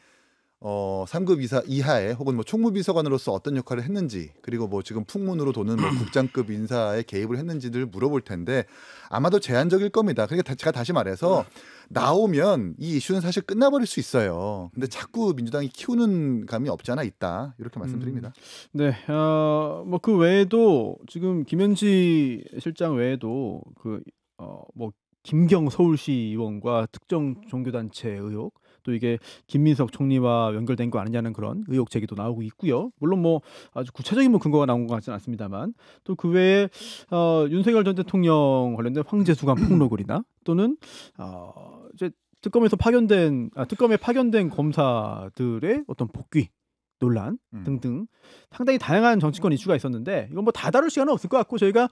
3급 이하에 혹은 뭐 총무비서관으로서 어떤 역할을 했는지, 그리고 뭐 지금 풍문으로 도는 뭐 국장급 인사에 개입을 했는지를 물어볼 텐데 아마도 제한적일 겁니다. 그러니까 제가 다시 말해서 나오면 이 이슈는 사실 끝나버릴 수 있어요. 근데 자꾸 민주당이 키우는 감이 없지 않아 있다, 이렇게 말씀드립니다. 네, 뭐 그 외에도 지금 김현지 실장 외에도 뭐 김경 서울시 의원과 특정 종교단체 의혹, 또 이게 김민석 총리와 연결된 거 아니냐는 그런 의혹 제기도 나오고 있고요. 물론 뭐 아주 구체적인 뭐 근거가 나온 것 같지는 않습니다만, 또 그 외에 윤석열 전 대통령 관련된 황제수관 폭로글이나 또는 이제 특검에 파견된 검사들의 어떤 복귀 논란 등등 상당히 다양한 정치권 이슈가 있었는데, 이건 뭐 다 다룰 시간은 없을 것 같고 저희가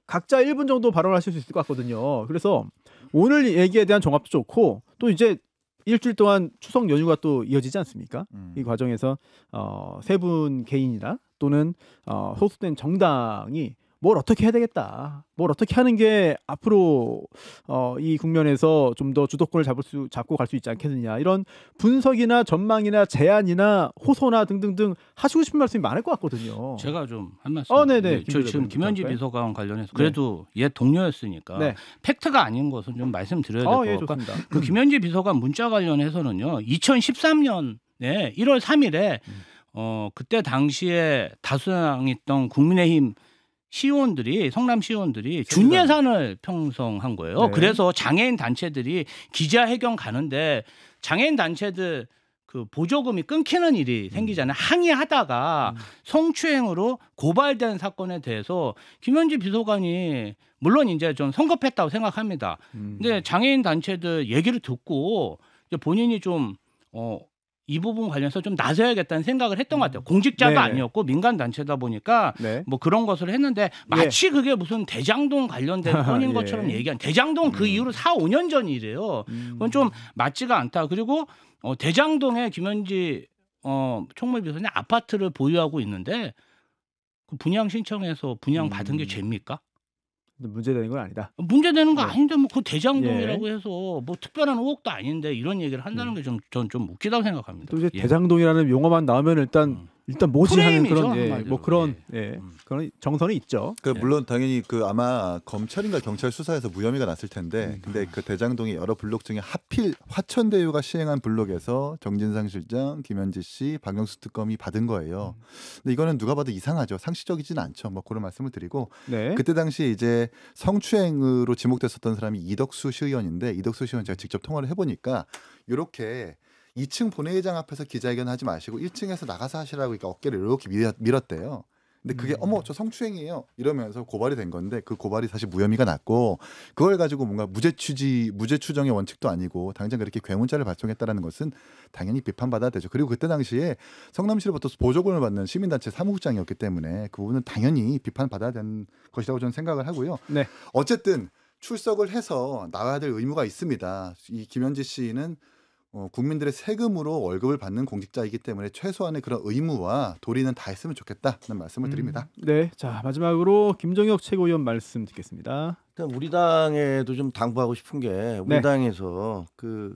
각자 1분 정도 발언하실 수 있을 것 같거든요. 그래서 오늘 얘기에 대한 종합도 좋고, 또 이제 일주일 동안 추석 연휴가 또 이어지지 않습니까? 이 과정에서 세 분 개인이나 또는 소속된 정당이 뭘 어떻게 해야 되겠다, 뭘 어떻게 하는 게 앞으로 이 국면에서 좀 더 주도권을 잡고 갈 수 있지 않겠느냐, 이런 분석이나 전망이나 제안이나 호소나 등등등 하시고 싶은 말씀이 많을 것 같거든요. 제가 좀 한 말씀. 네네. 저 지금 김현지 비서관 관련해서 그래도 옛 동료였으니까 네. 팩트가 아닌 것은 좀 말씀드려야 될 것 예, 같고, 좋습니다. 그 김현지 비서관 문자 관련해서는요, 2013년에 1월 3일에 그때 당시에 다수당했던 국민의힘 시의원들이, 성남 시의원들이 준 예산을 편성한 거예요. 네. 그래서 장애인 단체들이 기자회견 가는데 장애인 단체들 그 보조금이 끊기는 일이 생기잖아요. 항의하다가 성추행으로 고발된 사건에 대해서 김현지 비서관이, 물론 이제 좀 성급했다고 생각합니다. 근데 장애인 단체들 얘기를 듣고 이제 본인이 좀 이 부분 관련해서 좀 나서야겠다는 생각을 했던 것 같아요. 공직자가 네네. 아니었고 민간 단체다 보니까 네. 뭐 그런 것을 했는데, 마치 그게 무슨 대장동 관련된 건인 예. 것처럼 얘기한, 대장동 그 이후로 4, 5년 전 일이에요. 그건 좀 맞지가 않다. 그리고 대장동에 김현지 총무비서관이 아파트를 보유하고 있는데 그 분양 신청해서 분양 받은 게 죄입니까? 문제되는 건 아니다. 문제되는 거 네. 아닌데 뭐 그 대장동이라고 해서 뭐 특별한 의혹도 아닌데 이런 얘기를 한다는 게 전 좀 웃기다고 생각합니다. 또 이제 예. 대장동이라는 용어만 나오면 일단 뭐지 하는 프레임이죠, 그런 한마디로. 뭐 그런 예. 그런 정선이 있죠. 물론 당연히 아마 검찰인가 경찰 수사에서 무혐의가 났을 텐데, 근데 그 대장동의 여러 블록 중에 하필 화천대유가 시행한 블록에서 정진상 실장, 김현지 씨, 박영수 특검이 받은 거예요. 근데 이거는 누가 봐도 이상하죠. 상식적이진 않죠. 뭐 그런 말씀을 드리고, 네. 그때 당시 이제 성추행으로 지목됐었던 사람이 이덕수 시의원인데, 이덕수 시의원 제가 직접 통화를 해보니까 이렇게 2층 본회의장 앞에서 기자회견 하지 마시고 1층에서 나가서 하시라고, 그러니까 어깨를 이렇게 밀었대요. 근데 그게 저 성추행이에요 이러면서 고발이 된 건데, 그 고발이 사실 무혐의가 났고, 그걸 가지고 뭔가 무죄 추정의 원칙도 아니고 당장 그렇게 괴문자를 발송했다라는 것은 당연히 비판받아야 되죠. 그리고 그때 당시에 성남시로부터 보조금을 받는 시민단체 사무국장이었기 때문에 그 부분은 당연히 비판받아야 되는 것이라고 저는 생각을 하고요. 네. 어쨌든 출석을 해서 나와야 될 의무가 있습니다. 이 김현지 씨는 국민들의 세금으로 월급을 받는 공직자이기 때문에 최소한의 그런 의무와 도리는 다 했으면 좋겠다는 말씀을 드립니다. 네. 자, 마지막으로 김정혁 최고위원 말씀 듣겠습니다. 일단 우리 당에도 좀 당부하고 싶은 게, 우리 네. 당에서 그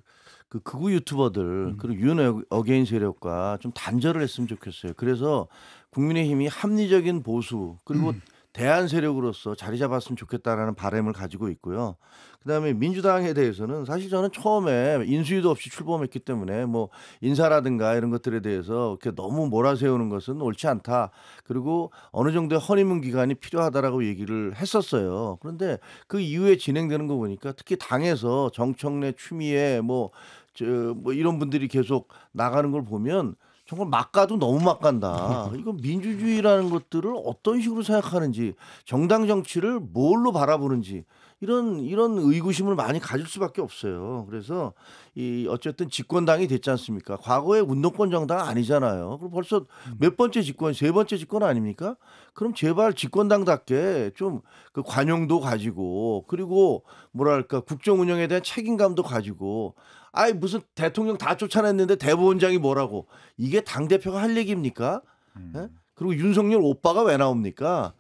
극우 유튜버들 그리고 윤 어게인 세력과 좀 단절을 했으면 좋겠어요. 그래서 국민의힘이 합리적인 보수 그리고 대안 세력으로서 자리 잡았으면 좋겠다라는 바람을 가지고 있고요. 그다음에 민주당에 대해서는 사실 저는 처음에 인수위도 없이 출범했기 때문에 뭐 인사라든가 이런 것들에 대해서 이렇게 너무 몰아세우는 것은 옳지 않다. 그리고 어느 정도의 허니문 기간이 필요하다라고 얘기를 했었어요. 그런데 그 이후에 진행되는 거 보니까 특히 당에서 정청래, 추미애 뭐 이런 분들이 계속 나가는 걸 보면 정말 막 가도 너무 막 간다. 이거 민주주의라는 것들을 어떤 식으로 생각하는지, 정당 정치를 뭘로 바라보는지, 이런 의구심을 많이 가질 수밖에 없어요. 그래서 이 어쨌든 집권당이 됐지 않습니까? 과거에 운동권 정당 아니잖아요. 그럼 벌써 몇 번째 집권, 세 번째 집권 아닙니까? 그럼 제발 집권당답게 좀 그 관용도 가지고 그리고 뭐랄까 국정 운영에 대한 책임감도 가지고 아이 무슨 대통령 다 쫓아냈는데 대법원장이 뭐라고 이게 당 대표가 할 얘기입니까? 예? 그리고 윤석열 오빠가 왜 나옵니까?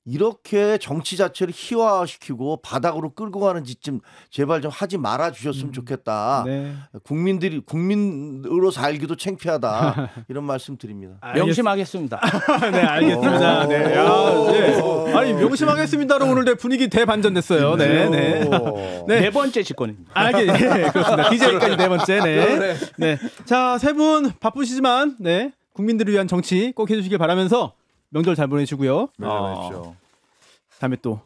이렇게 정치 자체를 희화시키고 바닥으로 끌고 가는 짓 좀 제발 좀 하지 말아 주셨으면 좋겠다. 네. 국민으로 살기도 창피하다. 이런 말씀 드립니다. 명심하겠습니다. 네, 알겠습니다. 네. 네. 아니 명심하겠습니다로 오늘 내 분위기 대반전됐어요. 네, 네. 네 번째 집권입니다. 네, 그렇습니다. DJ까지 네 번째. 네. 네. 자, 세 분 바쁘시지만 네. 국민들을 위한 정치 꼭 해주시길 바라면서 명절 잘 보내시고요. 명절하십시오. 다음에 또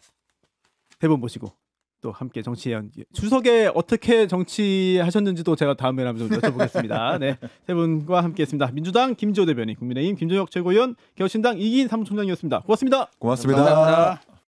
세 분 모시고 또 함께 정치에 추석에 어떻게 정치하셨는지도 제가 다음에 한번 좀 여쭤보겠습니다. 네, 세 분과 함께했습니다. 민주당 김지호 대변인, 국민의힘 김종혁 최고위원, 개혁신당 이기인 사무총장이었습니다. 고맙습니다. 고맙습니다. 감사합니다.